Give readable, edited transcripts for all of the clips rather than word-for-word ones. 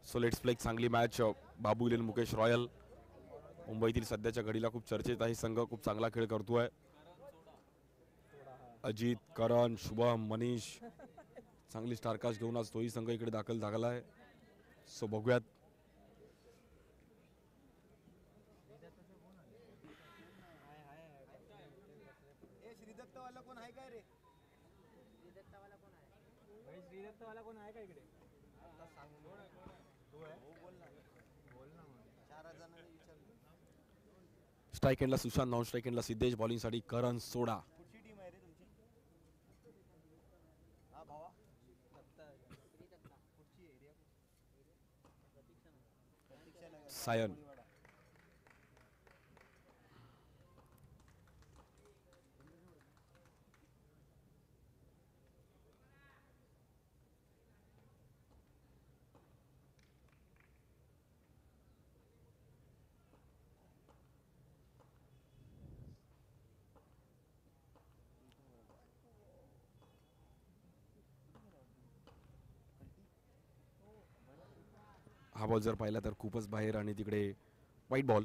So let's play एक चांगली match. बाबू इलेन Mukesh royal मुंबईतील सध्याच्या घडीला खूप चर्चेत आहे संघ, खूप चांगला खेळ करतोय. अजित, करण, शुभम, मनीष चांगली स्टारकास्ट घेऊन आज तोही संघ इकडे दाखल झाला आहे. सो बघूयात. श्रीदत्तवाला कोण आहे काय रे? श्रीदत्तवाला कोण आहे? श्रीदत्तवाला कोण आहे का इकडे? आता सांग. तू आहे? हो बोल ना. बोल ना मग. 4 जणांना विचारलं. स्ट्राईक एंडला सुशांत, नॉन स्ट्राईक एंडला सिद्धेश, बॉलिंगसाठी करण सोडा. कुठची टीम आहे रे तुमची? हा भावा. श्रीदत्ता. कुठची एरिया? प्रतीक्षा नगर. सायन. हा बॉल जर पाहिला तर खूपच बाहेर आणि तिकडे वाईट बॉल.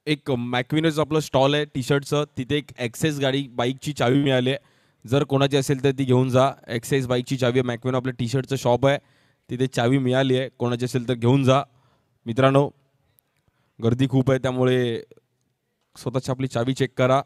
एक मॅक्विनोचं आपलं स्टॉल आहे टी शर्टचं, तिथे एक एक्सेस गाडी बाईकची चावी मिळाली आहे. जर कोणाची असेल तर ती घेऊन जा. एक्सेस बाईकची चावी आहे. मॅक्विनो आपलं टी शर्टचं शॉप आहे, तिथे चावी मिळाली आहे. कोणाची असेल तर घेऊन जा मित्रांनो. गर्दी खूप आहे त्यामुळे स्वतःची आपली चावी चेक करा.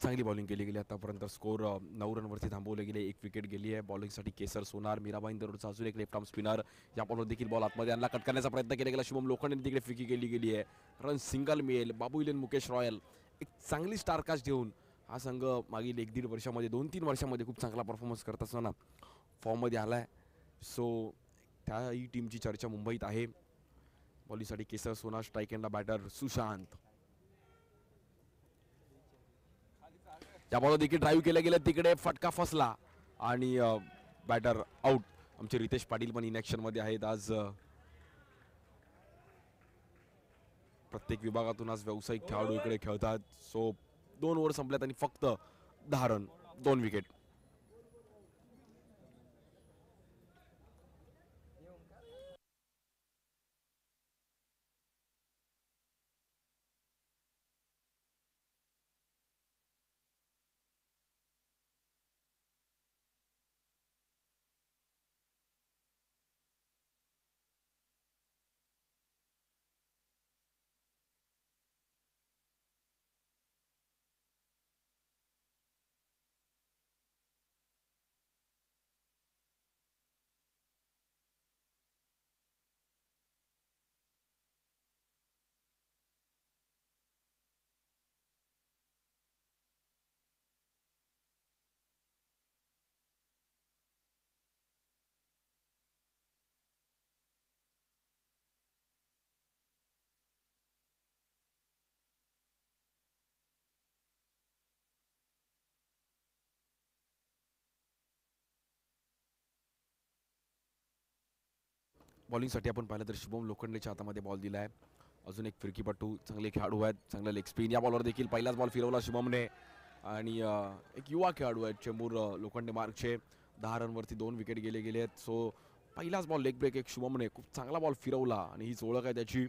चांगली बॉलिंग केली गेली आतापर्यंत. स्कोर 9 रनवरती थांबवले गेले. एक विकेट गेली आहे. बॉलिंगसाठी केसर सोनार, मीराबाई दरोडचा अजून एक लेफ्ट आर्म स्पिनर. या बॉलवर देखील बॉल आतमध्ये आणला, कट करण्याचा प्रयत्न केला गेला. शुभम लोखंडे तिकडे फिकी केली गेली आहे. रन सिंगल मिळेल. बाबू इलेन, मुकेश रॉयल एक चांगली स्टारकास्ट घेऊन हा संघ मागील 1-1.5 वर्षामध्ये 2-3 वर्षामध्ये खूप चांगला परफॉर्मन्स करत असताना फॉर्ममध्ये आला आहे. सो त्याही टीमची चर्चा मुंबईत आहे. बॉलिंगसाठी केसर सोनार, स्ट्राईक एंडला बॅटर सुशांत. त्या बॉल देखील ड्राईव्ह केलं गेलं, तिकडे फटका फसला आणि बॅटर आउट. आमचे रितेश पाटील पण इनॅक्शन मध्ये आहेत आज. प्रत्येक विभागातून आज व्यावसायिक खेळाडू इकडे खेळतात. सो 2 ओव्हर संपल्यात आणि फक्त 10 रन, 2 विकेट. बॉलिंगसाठी आपण पाहिलं तर शुभम लोखंडेच्या हातामध्ये बॉल दिला आहे. अजून एक फिरकीपट्टू, चांगले खेळाडू आहेत, चांगला लेग स्पिन. या बॉलवर देखील पहिलाच बॉल फिरवला शुभमने आणि एक युवा खेळाडू आहेत चेंबूर लोखंडे मार्गचे. 10 रनवरती 2 विकेट गेले गेले आहेत. सो पहिलाच बॉल लेग ब्रेक एक शुभमने खूप चांगला बॉल फिरवला आणि हीच ओळख आहे त्याची.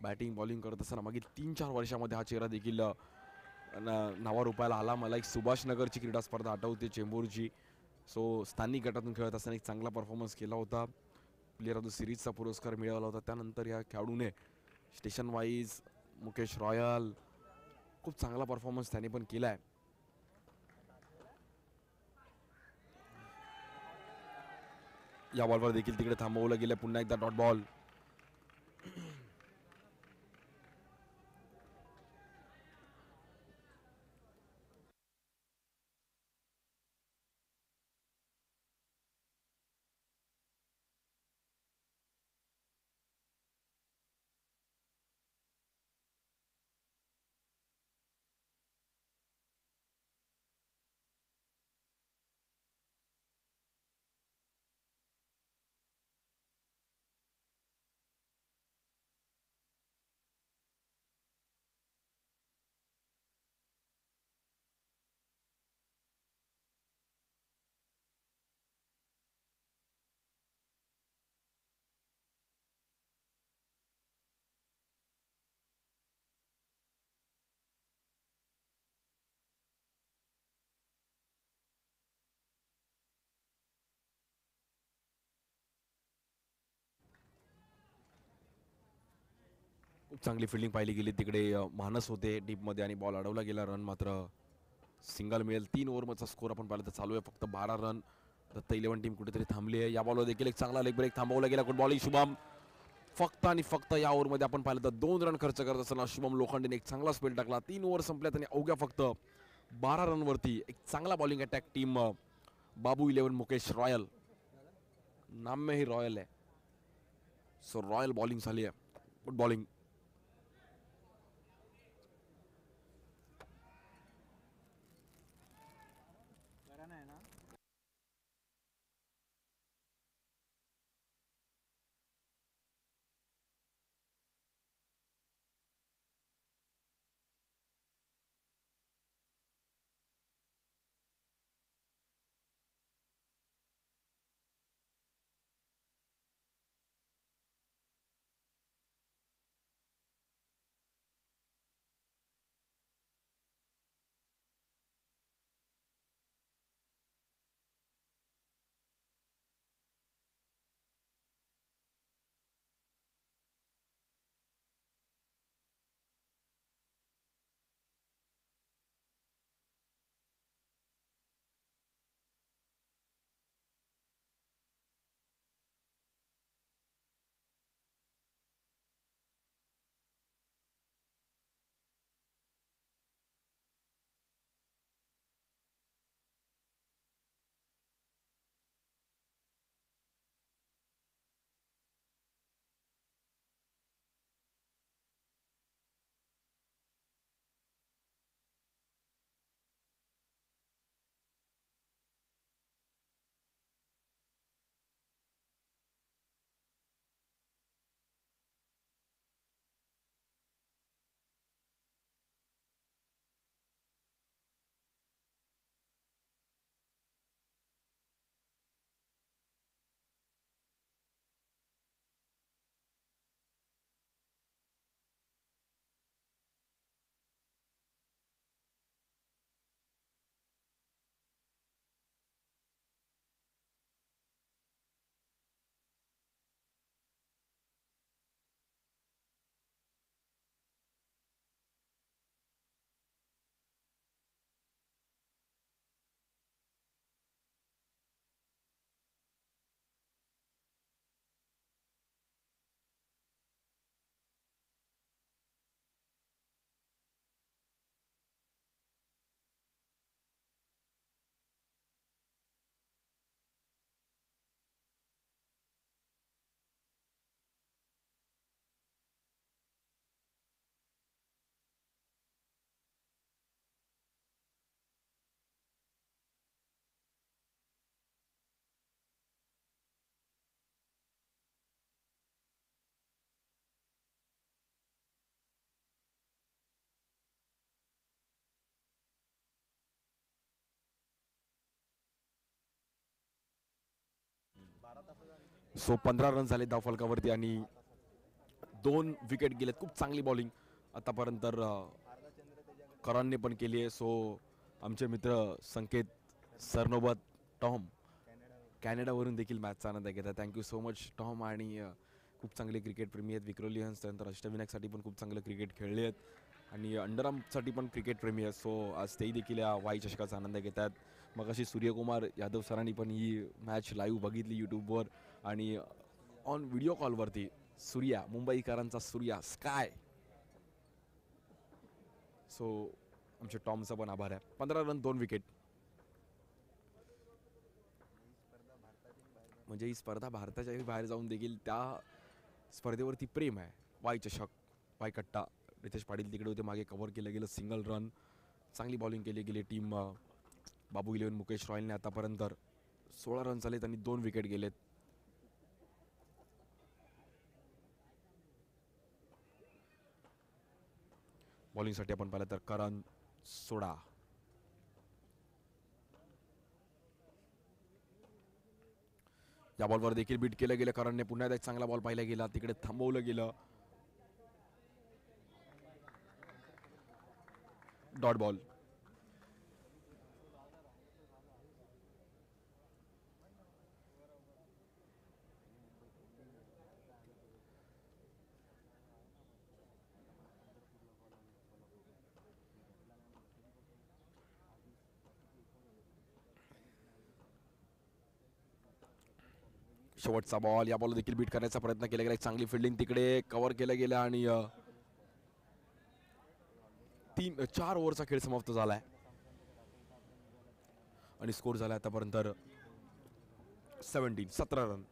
बॅटिंग बॉलिंग करत असताना मागील 3-4 वर्षामध्ये हा चेहरा देखील नावा रुपायला आला. मला एक सुभाष नगरची क्रीडा स्पर्धा आठवते चेंबूरची. सो स्थानिक गटातून खेळत असताना एक चांगला परफॉर्मन्स केला होता. प्लेअर ऑफ द सिरीजचा पुरस्कार मिळवला होता. त्यानंतर या खेळाडूने स्टेशन वाईज, मुकेश रॉयल खूप चांगला परफॉर्मन्स त्याने पण केला आहे. या बॉलवर देखील तिकडे थांबवलं गेलं. पुन्हा एकदा डॉट बॉल. खूप चांगली फिल्डिंग पाहिली गेली तिकडे. मानस होते डीपमध्ये आणि बॉल अडवला गेला. रन मात्र सिंगल मिळेल. 3 ओव्हरचा स्कोर आपण पाहिलं तर चालू आहे फक्त 12 रन. दत्त 11 टीम कुठेतरी थांबली आहे. या बॉलवर देखील एक चांगला लेग ब्रेक थांबवला गेला. Good bowling Shubham. फक्त आणि फक्त या ओव्हरमध्ये आपण पाहिलं तर 2 रन खर्च करत असताना शुभम लोखंडेने एक चांगला स्पेल टाकला. 3 ओव्हर संपल्यात आणि अवघ्या फक्त 12 रनवरती एक चांगला बॉलिंग अटॅक टीम बाबू 11 मुकेश रॉयल, नाम में ही रॉयल है, सो रॉयल बॉलिंग झाली आहे. Good bowling. सो 15 रन झाले धावफलकावरती आणि 2 विकेट गेलेत. खूप चांगली बॉलिंग आतापर्यंत करानने पण केली आहे. सो आमचे मित्र संकेत सरनोबत टॉम कॅनडावरून देखील मॅचचा आनंद घेतात. Thank you so much Tom. आणि खूप चांगले क्रिकेट प्रेमी आहेत. विक्रोली हंस त्यानंतर अष्टविनायकसाठी पण खूप चांगलं क्रिकेट खेळले आहेत आणि अंडरआर्मसाठी पण क्रिकेट प्रेमी आहेत. सो आज तेही देखील या वाई चषकाचा आनंद घेतात. मग अशी सूर्यकुमार यादव सरांनी पण ही मॅच लाईव्ह बघितली यूट्यूबवर आणि ऑन व्हिडिओ कॉलवरती सूर्या, मुंबईकरांचा सूर्या स्काय. सो आमच्या टॉमचा पण आभार आहे. 15 रन 2 विकेट. म्हणजे ही स्पर्धा भारताच्याही बाहेर जाऊन देखील त्या स्पर्धेवरती प्रेम आहे. वाय चषक, वाय कट्टा. रितेश पाटील तिकडे होते, मागे कव्हर केलं गेलं. सिंगल रन, चांगली बॉलिंग केली गेली टीम बाबू 11 मुकेश रॉयलने. आतापर्यंत 16 रन झालेत आणि 2 विकेट गेलेत. बॉलिंगसाठी आपण पाहिलं तर करण सोडा. या बॉलवर देखील बीट केलं गेलं. करणने पुन्हा एक चांगला बॉल पाहिला गेला, तिकडे थांबवलं गेलं. Dot ball. शेवटचा बॉल, या बॉल देखील बीट करण्याचा प्रयत्न केला गेला. एक चांगली फिल्डिंग तिकडे कव्हर केलं गेलं आणि 4 ओव्हरचा खेळ समाप्त झालाय आणि स्कोर झाला आतापर्यंत 17 रन.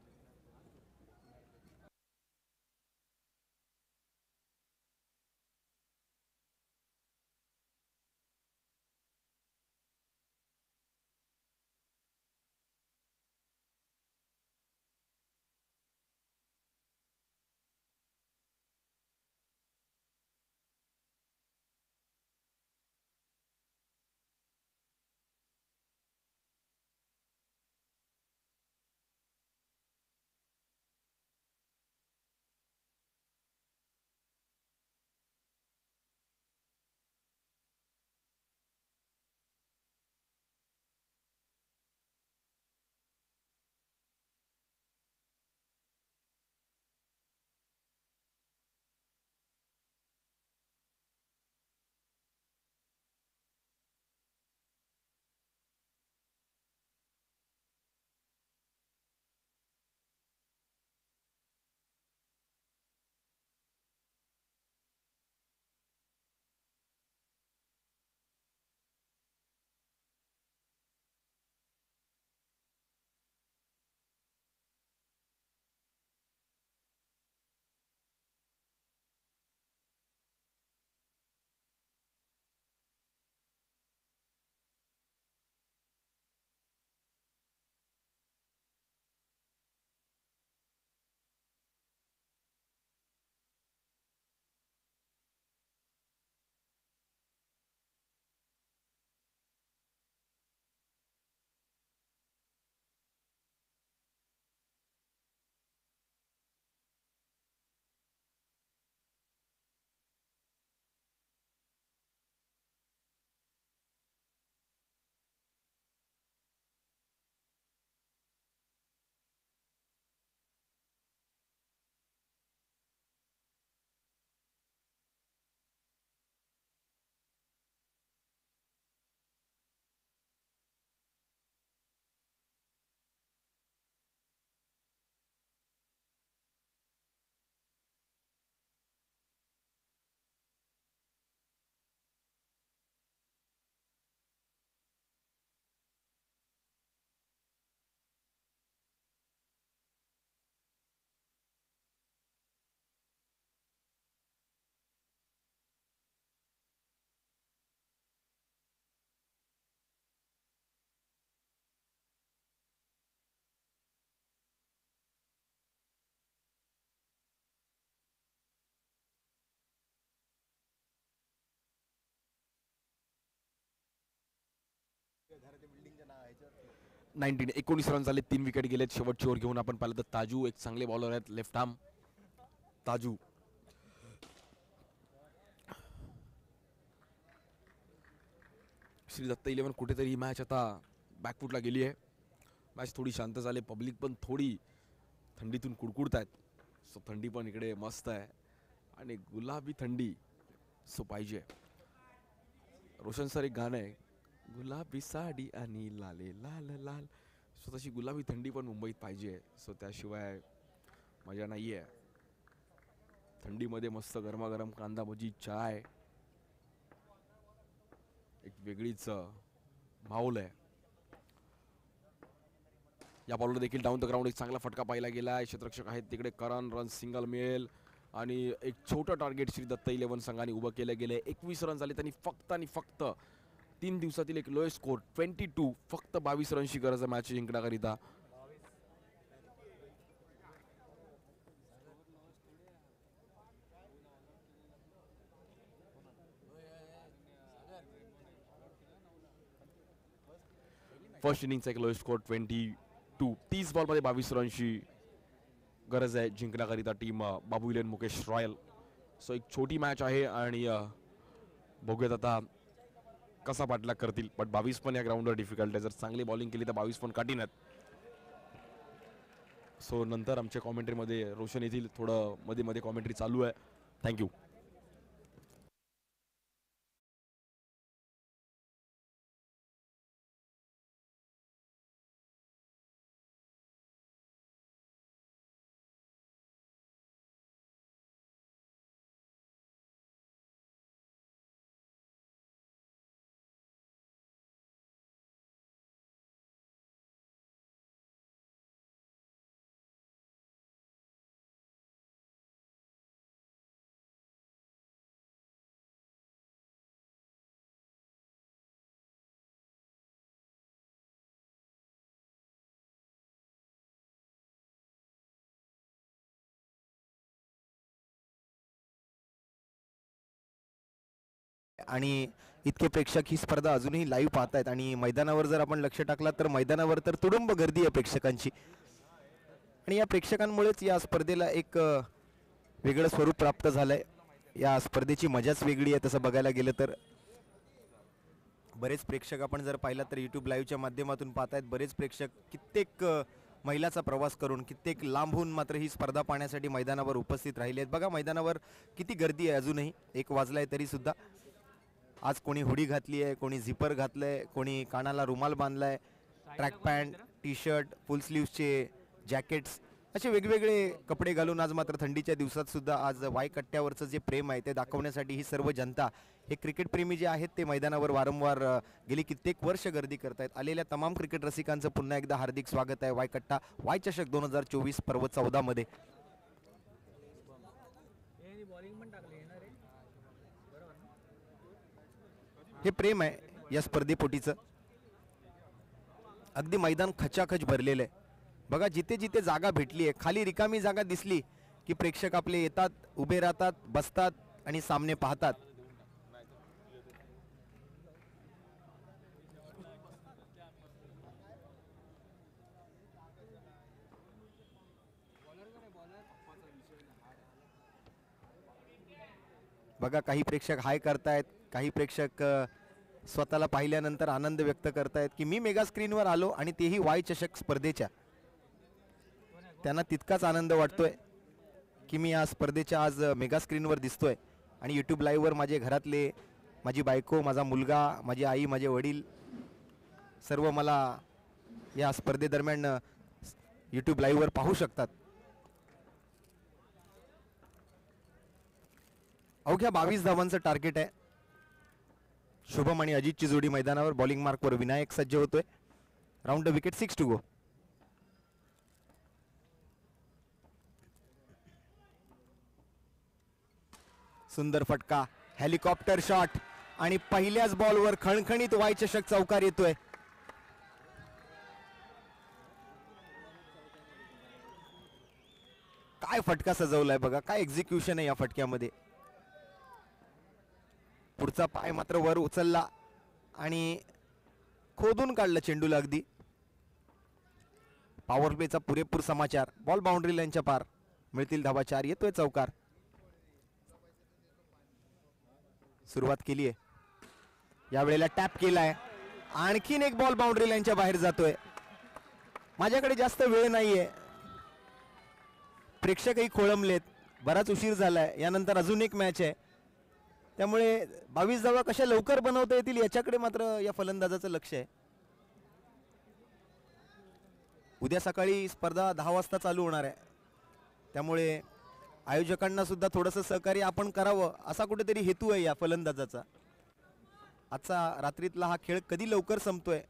घराच्या बिल्डिंगच्या नाव ह्याच्यावर 19 रन झाले, 3 विकेट गेलेत. शेवटची ओव्हर घेऊन आपण पाहिलं तर ताजू एक चांगले बॉलर आहेत, लेफ्ट आर्म ताजू. श्री दत्त 11 कुठेतरी ही मॅच आता बॅकफुटला गेली आहे. मॅच थोडी शांत झाली, पब्लिक पण थोडी थंडीतून कुडकुडत आहेत. सो थंडी पण इकडे मस्त आहे आणि गुलाबी थंडी सो पाहिजे. रोशन सर एक गाणं आहे, गुलाबी साडी आणि लाले लाल लाल. सो तशी गुलाबी थंडी पण मुंबईत पाहिजे. सो त्याशिवाय मजा नाही आहे. थंडीमध्ये मस्त गरमागरम कांदा भजी, चाय, एक वेगळीच माहोल आहे. या बॉलवर देखील डाऊन द ग्राउंड एक चांगला फटका पाहिला गेला आहे. क्षेत्ररक्षक आहेत तिकडे, करण रन सिंगल मिळेल आणि एक छोटं टार्गेट श्री दत्त 11 संघाने उभं केलं गेलं. 21 रन झाले त्यांनी फक्त आणि फक्त 3 दिवसातील एक लोएस्ट स्कोर 22. फक्त 22 रनची गरज आहे मॅच जिंकण्याकरिता. फर्स्ट इनिंगचा एक लोएस्ट स्कोर 22. 30 बॉलमध्ये 22 रनची गरज आहे जिंकण्याकरिता टीम बाबू इलेन मुकेश रॉयल. सो एक छोटी मॅच आहे आणि बघूयात आता कसा पाठलाग करतील. बट 22 पण या ग्राउंडवर डिफिकल्ट आहे. जर चांगली बॉलिंग केली तर 22 पण कठीण आहेत. सो नंतर आमच्या कॉमेंट्रीमध्ये रोशन येथील, थोडं मध्ये मध्ये कॉमेंट्री चालू आहे. थँक्यू. आणि इतके प्रेक्षक ही स्पर्धा अजूनही लाईव्ह पाहतायत आणि मैदानावर जर आपण लक्ष टाकला तर मैदानावर तर तुडुंब गर्दी आहे प्रेक्षकांची आणि या प्रेक्षकांमुळेच या स्पर्धेला एक वेगळं स्वरूप प्राप्त झालंय. या स्पर्धेची मजाच वेगळी आहे तसं बघायला गेलं तर. बरेच प्रेक्षक आपण जर पाहिलं तर यूट्यूब लाईव्हच्या माध्यमातून पाहतायत. बरेच प्रेक्षक कित्येक मैलाचा प्रवास करून कित्येक लांबून मात्र ही स्पर्धा पाहण्यासाठी मैदानावर उपस्थित राहिले आहेत. बघा मैदानावर किती गर्दी आहे अजूनही. 1 वाजलाय तरी सुद्धा. आज कोणी हुडी घातली आहे, कोणी झिपर घातलंय, कोणी कानाला रुमाल बांधलाय, track pant, T shirt, full स्लीव्सचे जॅकेट्स असे वेगवेगळे कपडे घालून आज मात्र थंडीच्या दिवसात सुद्धा आज वाय कट्ट्यावरचं जे प्रेम आहे ते दाखवण्यासाठी ही सर्व जनता, हे क्रिकेट प्रेमी जे आहेत ते मैदानावर वारंवार गेली कित्येक वर्ष गर्दी करतायत. आलेल्या तमाम क्रिकेट रसिकांचं पुन्हा एकदा हार्दिक स्वागत आहे वाय कट्टा वाय चषक 2024 पर्व 14 मध्ये. हे प्रेम आहे या स्पर्धेपोटीचं. अगदी मैदान खचाखच भरलेलं आहे. बघा जिथे जिथे जागा भेटली आहे, खाली रिकामी जागा दिसली की प्रेक्षक आपले येतात, उभे राहतात, बसतात आणि सामने पाहतात. बघा काही प्रेक्षक हाय करतायत, काही प्रेक्षक स्वतःला पाहिल्यानंतर आनंद व्यक्त करतायत की मी मेगा स्क्रीनवर आलो आणि तेही वाय चषक स्पर्धेच्या. त्यांना तितकाच आनंद वाटतोय की मी या स्पर्धेच्या आज मेगा स्क्रीनवर दिसतोय आणि यूट्यूब लाईव्हवर माझे घरातले, माझी बायको, माझा मुलगा, माझी आई, माझे वडील सर्व मला या स्पर्धेदरम्यान यूट्यूब लाईव्हवर पाहू शकतात. अवघ्या 22 धावांचं टार्गेट आहे. शुभम आणि अजितची जोडी मैदानावर. बॉलिंग मार्कवर विनायक सज्ज होतोय. Round the wicket, 6 to go. सुंदर फटका, हेलिकॉप्टर शॉट आणि पहिल्याच बॉलवर खणखणीत वाय चषक चौकार येतोय. काय फटका सजवलाय बघा, काय एक्झिक्युशन आहे या फटक्यामध्ये. पुढचा पाय मात्र वर उचलला आणि खोदून काढलं चेंडूला अगदी. पॉवर प्लेचा पुरेपूर समाचार. बॉल बाउंड्री लाईनच्या पार. मिळतील धावा 4. येतोय चौकार. सुरुवात केली आहे. यावेळेला टॅप केलाय. आणखीन एक बॉल बाउंड्री लाईनच्या बाहेर जातोय. माझ्याकडे जास्त वेळ नाहीये. प्रेक्षकही खोळंबलेत. बराच उशीर झालाय. यानंतर अजून एक मॅच आहे. त्यामुळे 22 धावा कशा लवकर बनवता येतील याच्याकडे मात्र या फलंदाजाचं लक्ष आहे. उद्या सकाळी स्पर्धा 10 वाजता चालू होणार आहे. त्यामुळे आयोजकांना सुद्धा थोडंसं सहकार्य आपण करावं असा कुठेतरी हेतू आहे या फलंदाजाचा. आजचा रात्रीतला हा खेळ कधी लवकर संपतोय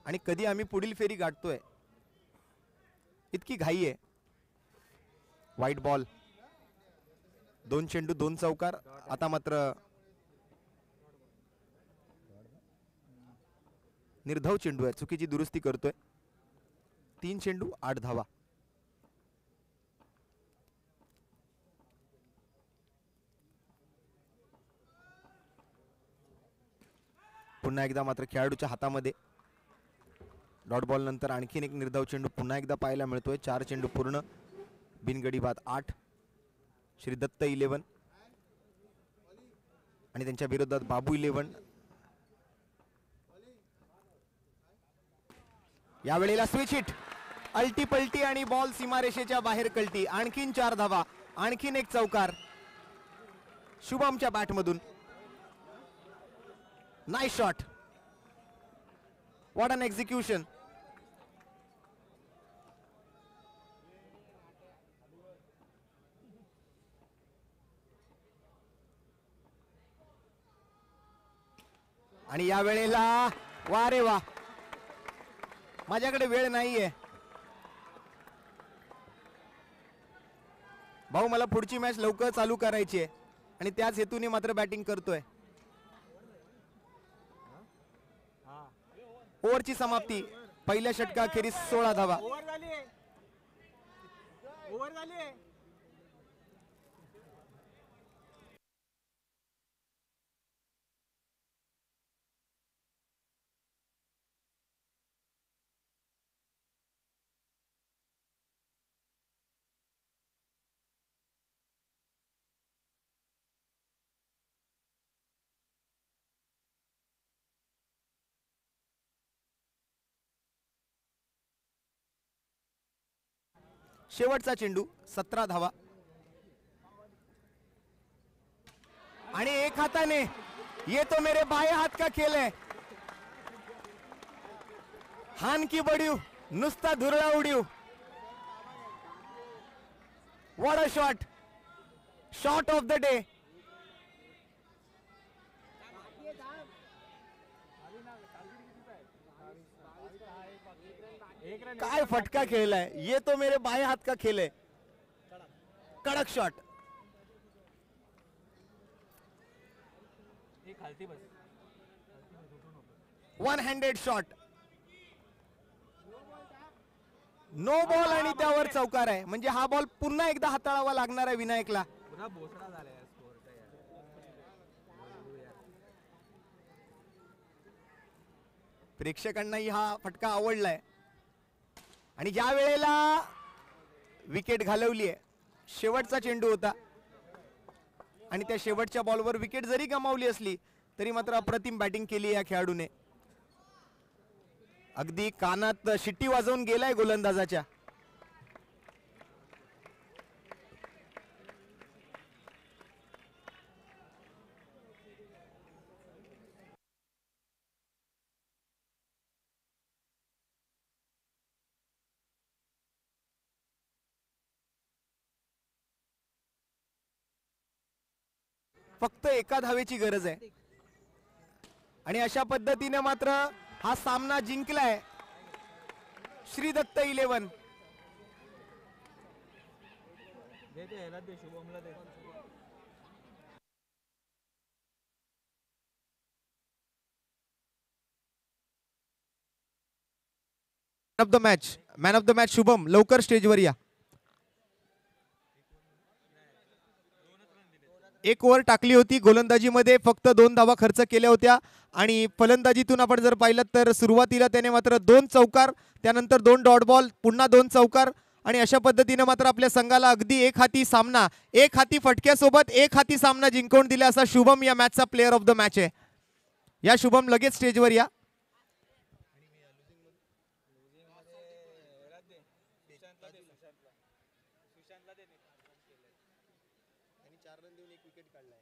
आणि कधी आम्ही पुढील फेरी गाठतोय इतकी घाई आहे. White ball. 2 चेंडू 2 चौकार. आता मात्र निर्धाव चेंडू आहे. चुकीची दुरुस्ती करतोय. 3 चेंडू 8 धावा. पुन्हा एकदा मात्र खेळाडूच्या हातामध्ये. डॉट बॉल नंतर आणखीन एक निर्धाव चेंडू पुन्हा एकदा पाहायला मिळतोय. 4 चेंडू पूर्ण. बिनगडी बाद 8. श्री दत्त 11 आणि त्यांच्या विरोधात बाबू 11. यावेळेला स्विच हिट. अल्टी पलटी आणि बॉल सीमारेषेच्या बाहेर कलटी. आणखीन 4 धावा. आणखीन एक चौकार शुभमच्या बॅटमधून. Nice shot. What an execution. आणि या वेळेला वा रे वा. माझ्याकडे वेळ नाहीये भाऊ. मला पुढची मॅच लवकर चालू करायची आहे आणि त्याच हेतूने मात्र बॅटिंग करतोय. ओव्हरची समाप्ती. पहिल्या षटकाखेरीस 16 धावा. शेवटचा चेंडू 17 धावा आणि एक हाताने ये तो मेरे बाएं हात का खेल है. हान की बडीव नुसता धुरळा उडीव. What a shot. Shot of the day. काय फटका खेळलाय. ये तो मेरे बाएं हात का खेल है. कडक shot. One handed shot. No ball आणि त्यावर चौकार आहे. म्हणजे हा बॉल पुन्हा एकदा हाताळावा लागणार आहे विनायकला. प्रेक्षकांनाही हा फटका आवडलाय आणि ज्या वेळेला विकेट घालवली आहे, शेवटचा चेंडू होता आणि त्या शेवटच्या बॉलवर विकेट जरी गमावली असली तरी मात्र अप्रतिम बॅटिंग केली या खेळाडूने. अगदी कानात शिट्टी वाजवून गेलाय गोलंदाजाच्या. फक्त एका धावेची गरज आहे आणि अशा पद्धतीने मात्र हा सामना जिंकलाय Shridatt 11. Man of the match Shubham, लवकर स्टेजवर या. एक ओव्हर टाकली होती. गोलंदाजीमध्ये फक्त 2 धावा खर्च केल्या होत्या आणि फलंदाजीतून आपण जर पाहिलं तर सुरुवातीला त्याने मात्र 2 चौकार, त्यानंतर 2 डॉट बॉल, पुन्हा 2 चौकार आणि अशा पद्धतीने मात्र आपल्या संघाला अगदी एक हाती सामना, एक हाती फटक्यासोबत एक हाती सामना जिंकवून दिला असा शुभम या मॅचचा प्लेअर ऑफ द मॅच आहे. या शुभम लगेच स्टेजवर या. आणि 4 रन देऊन एक विकेट काढलाय.